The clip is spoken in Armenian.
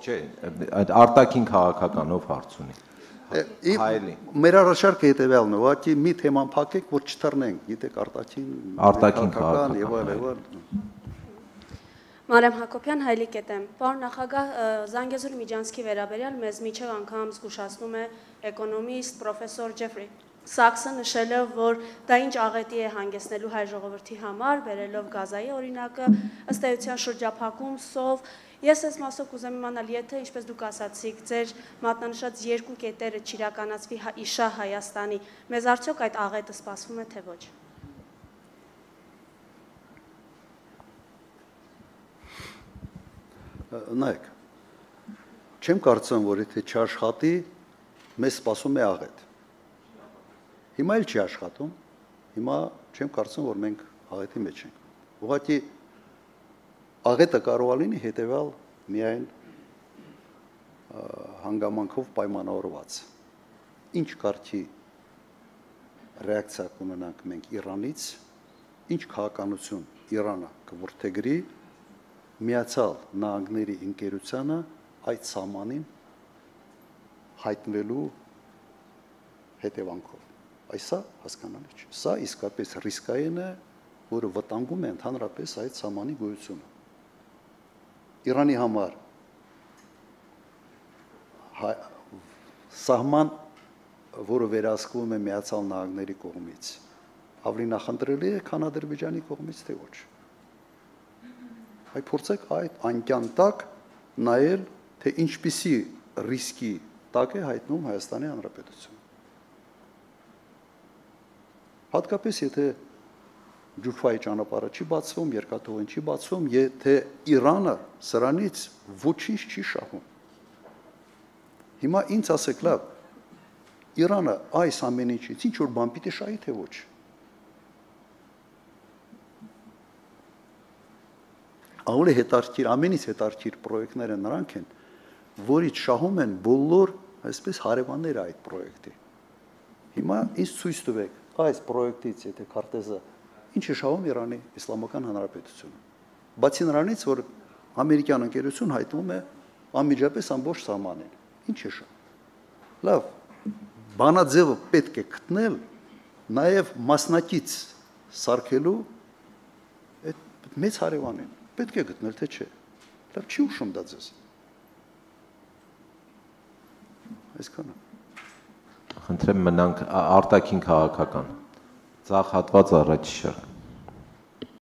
Չէ, այդ արտաքին քաղաքականով հարց ունի։ Մեր առաջարկը հետևյալն է, ուղղակի մի թեման փակեք, որ չթռնենք, գիտեք, արտաքին քաղաքական եւ այլ։ Մարիամ Հակոբյան, Հայլիկ Էտեմ, պարոն նախագահ, Զանգեզուրի միջանցքի վերաբերյալ մեզ միջև անգամ զգուշացնում է էկոնոմիստ պրոֆեսոր Ջեֆրի Սաքսը նշել է, որ դա ինչ աղետի է հանգեցնելու հայ ժողովրդի համար, բերելով Գազայի օրինակը, ըստ էության շրջափակում, սով։ Ես այս մասով կուզեմ իմանալ, եթե, ինչպես դուք ասացիք, ձեր մատնանշած երկու կետերը չիրականացվի իշահ Հայաստանի, մեզ արդյոք այդ աղետը սպասվում է, թե ոչ։ Նայեք, չեմ կարծում, որ եթե չաշխատի, մեզ սպասում է աղետ։ Հիմա էլ չի աշխատում, հիմա չեմ կարծում, որ մենք աղետի մեջ ենք։ Ուղղակի աղետը կարող է լինի հետևյալ միայն հանգամանքով պայմանավորված։ Ինչ կարգի ռեակցիա կունենանք մենք Իրանից, ինչ քաղաքականություն Իրանը կորդեգրի Միացյալ Նահանգների ընկերությանը այդ սահմանին հայտնվելու հետևանքով։ Այսա հասկանալի չէ։ Սա իսկապես ռիսկային է, որը վտանգում է ընդհանրապես այդ սահմանի գոյությունը։ Իրանի համար սահման, որը վերահսկվում է Միացյալ Նահանգների կողմից, ավելի նախընտրելի է, քան Ադրբեջանի կողմից, թե ոչ։ Այ փորձեք այդ անկյան տակ նայել, թե ինչպիսի ռիսկի տակ է հայտնում Հայաստանի Հանրապետությունը։ Հատկապես եթե Ջուֆայի ճանապարհը չի բացվում, երկաթուղին չի բացվում, եթե Իրանը սրանից ոչինչ չի շահում։ Հիմա ինձ ասեք, լավ, Իրանը այս ամեն ինչից ինչ որ բան պիտի շահի, թե ոչ։ Ավելի հետաքրքիր, ամենից հետաքրքիր պրոյեկտները նրանք են, որից շահում են բոլոր, այսպես հարևանները այդ պրոյեկտի։ Հիմա ինձ ցույց տվեք այս պրոյեկտից, եթե քարտեզը ինչ է շահում Իրանի Իսլամական Հանրապետությունը։ Բացի նրանից, որ ամերիկյան ընկերություն հայտնում է անմիջապես ամբողջ սահմանին։ Ինչ է շահում։ Լավ, բանաձևը պետք է գտնել նաև մասնակից սարքելու այդ մեծ հարևանին։ Պետք է գտնել, թե չէ։ Լավ, չի ուշում դա ձեզ։ Այսքանը։ Խնդրեմ մնանք արտաքին քաղաքական։ Ձախ հատված առաջի շարք։